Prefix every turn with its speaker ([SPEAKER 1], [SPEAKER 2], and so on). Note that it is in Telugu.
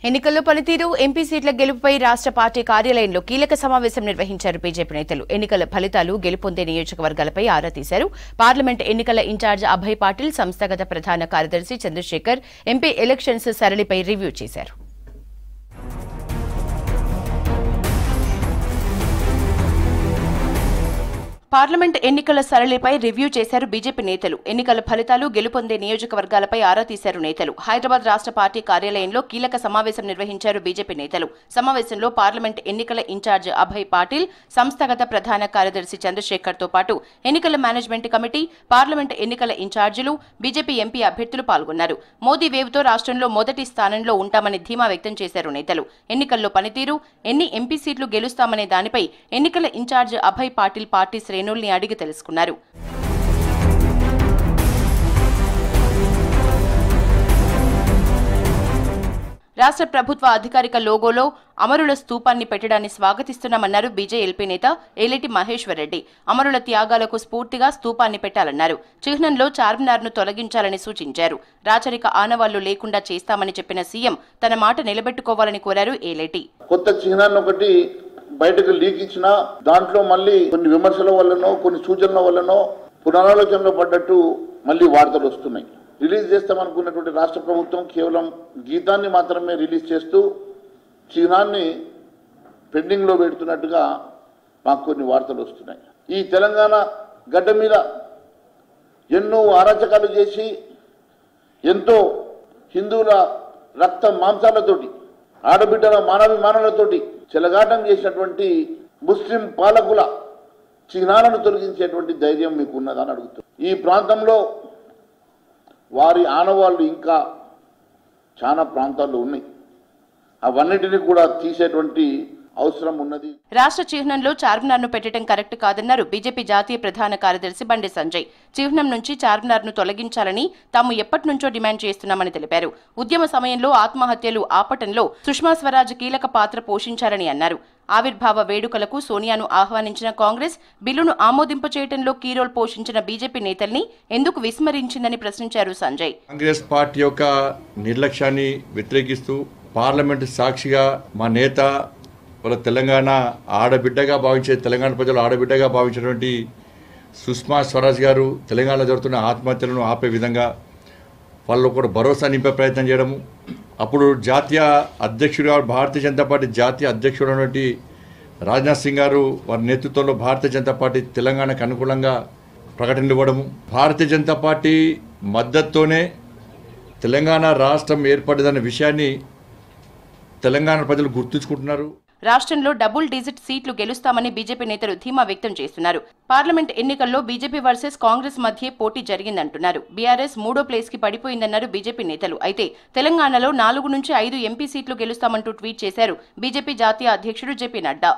[SPEAKER 1] ఎన్నికల్లో పనితీరు ఎంపీ సీట్ల గెలుపుపై రాష్ట్ర పార్టీ కార్యాలయంలో కీలక సమావేశం నిర్వహించారు బీజేపీ నేతలు. ఎన్నికల ఫలితాలు, గెలుపొందే నియోజకవర్గాలపై ఆరా తీశారు. పార్లమెంట్ ఎన్నికల ఇన్ఛార్జ్ అభయ్ పాటిల్, సంస్థాగత ప్రధాన కార్యదర్శి చంద్రశేఖర్ ఎంపీ ఎలక్షన్స్ సరళిపై రివ్యూ చేశారు. పార్లమెంట్ ఎన్నికల సరళిపై రివ్యూ చేశారు బీజేపీ నేతలు. ఎన్నికల ఫలితాలు, గెలుపొందే నియోజకవర్గాలపై ఆరా తీశారు నేతలు. హైదరాబాద్ రాష్ట్ర పార్టీ కార్యాలయంలో కీలక సమావేశం నిర్వహించారు బీజేపీ నేతలు. సమావేశంలో పార్లమెంట్ ఎన్నికల ఇన్ఛార్జ్ అభయ్ పాటిల్, సంస్థాగత ప్రధాన కార్యదర్శి చంద్రశేఖర్ తో పాటు ఎన్నికల మేనేజ్మెంట్ కమిటీ, పార్లమెంట్ ఎన్నికల ఇన్ఛార్జీలు, బీజేపీ ఎంపీ అభ్యర్థులు పాల్గొన్నారు. మోదీ వేవ్తో రాష్ట్రంలో మొదటి స్థానంలో ఉంటామని ధీమా వ్యక్తం చేశారు నేతలు. ఎన్నికల్లో పనితీరు, ఎన్ని ఎంపీ సీట్లు గెలుస్తామనే దానిపై ఎన్నికల ఇన్ఛార్జ్ అభయ్ పాటిల్ పార్టీ శ్రేణుల్ని అడిగి తెలుసుకున్నారు. రాష్ట్ర ప్రభుత్వ అధికారిక లోగోలో అమరుల స్తూపాన్ని పెట్టడాన్ని స్వాగతిస్తున్నామన్నారు బీజేఎల్పీ నేత ఏలేటి మహేశ్వర్ రెడ్డి. అమరుల త్యాగాలకు స్ఫూర్తిగా స్తూపాన్ని పెట్టాలన్నారు. చిహ్నంలో చార్మినార్ను తొలగించాలని సూచించారు. రాచరిక ఆనవాళ్లు లేకుండా చేస్తామని చెప్పిన సీఎం తన మాట నిలబెట్టుకోవాలని కోరారు ఏలేటి.
[SPEAKER 2] కొత్త చిహ్నాన్ని ఒకటి బయటకు లీక్ ఇచ్చినా దాంట్లో మళ్ళీ కొన్ని విమర్శల వల్లనో కొన్ని సూచనల వల్లనో పునరాలోచనలో పడ్డట్టు మళ్ళీ వార్తలు వస్తున్నాయి. రిలీజ్ చేస్తామనుకున్నటువంటి రాష్ట్ర ప్రభుత్వం కేవలం గీతాన్ని మాత్రమే రిలీజ్ చేస్తూ చిహ్నాన్ని పెండింగ్లో పెడుతున్నట్టుగా మాకు కొన్ని వార్తలు వస్తున్నాయి. ఈ తెలంగాణ గడ్డ మీద ఎన్నో అరాచకాలు చేసి ఎంతో హిందువుల రక్త మాంసాలతోటి, ఆడబిడ్డల మానవిమానాలతోటి చెలగాటం చేసినటువంటి ముస్లిం పాలకుల చిహ్నాలను తొలగించేటువంటి ధైర్యం మీకు ఉన్నదని అడుగుతుంది. ఈ ప్రాంతంలో వారి ఆనవాళ్లు ఇంకా చాలా ప్రాంతాల్లో ఉన్నాయి. అవన్నిటిని కూడా తీసేటువంటి అవసరం ఉన్నది.
[SPEAKER 1] రాష్ట్ర చిహ్నంలో చార్మినార్ను పెట్టడం కరెక్ట్ కాదన్నారు బీజేపీ జాతీయ ప్రధాన కార్యదర్శి బండి సంజయ్. చిహ్నం నుంచి చార్మినార్ను తొలగించాలని తాము ఎప్పటి నుంచో డిమాండ్ చేస్తున్నామని తెలిపారు. ఉద్యమ సమయంలో ఆత్మహత్యలు ఆపటంలో సుష్మా స్వరాజ్ కీలక పాత్ర పోషించారని అన్నారు. ఆవిర్భావ వేడుకలకు సోనియాను ఆహ్వానించిన కాంగ్రెస్ బిల్లును ఆమోదింపచేయడంలో కీ రోల్ పోషించిన బీజేపీ నేతల్ని ఎందుకు విస్మరించిందని ప్రశ్నించారు సంజయ్.
[SPEAKER 3] కాంగ్రెస్ పార్టీ యొక్క నిర్లక్ష్యాన్ని వ్యతిరేకిస్తూ పార్లమెంటు సాక్షిగా మా నేత వాళ్ళ తెలంగాణ ఆడబిడ్డగా భావించే, తెలంగాణ ప్రజలు ఆడబిడ్డగా భావించినటువంటి సుష్మా స్వరాజ్ గారు తెలంగాణలో జరుగుతున్న ఆత్మహత్యలను ఆపే విధంగా వాళ్ళు కూడా భరోసా నింపే ప్రయత్నం చేయడము, అప్పుడు జాతీయ అధ్యక్షుడు, భారతీయ జనతా పార్టీ జాతీయ అధ్యక్షుడు అయినటువంటి రాజ్నాథ్ సింగ్ గారు వారి నేతృత్వంలో భారతీయ జనతా పార్టీ తెలంగాణకు అనుకూలంగా ప్రకటనలు ఇవ్వడము, భారతీయ జనతా పార్టీ మద్దతుతోనే తెలంగాణ రాష్ట్రం ఏర్పడిందన్న విషయాన్ని తెలంగాణ ప్రజలు గుర్తుంచుకుంటున్నారు.
[SPEAKER 1] రాష్ట్రంలో డబుల్ డిజిట్ సీట్లు గెలుస్తామని బీజేపీ నేతలు ధీమా వ్యక్తం చేస్తున్నారు. పార్లమెంట్ ఎన్నికల్లో బీజేపీ వర్సెస్ కాంగ్రెస్ మధ్య పోటీ జరిగిందంటున్నారు. బీఆర్ఎస్ 3వ ప్లేస్కి పడిపోయిందన్నారు బీజేపీ నేతలు. అయితే తెలంగాణలో 4 నుంచి 5 ఎంపీ సీట్లు గెలుస్తామంటూ ట్వీట్ చేశారు బీజేపీ జాతీయ అధ్యక్షుడు జేపీ నడ్డా.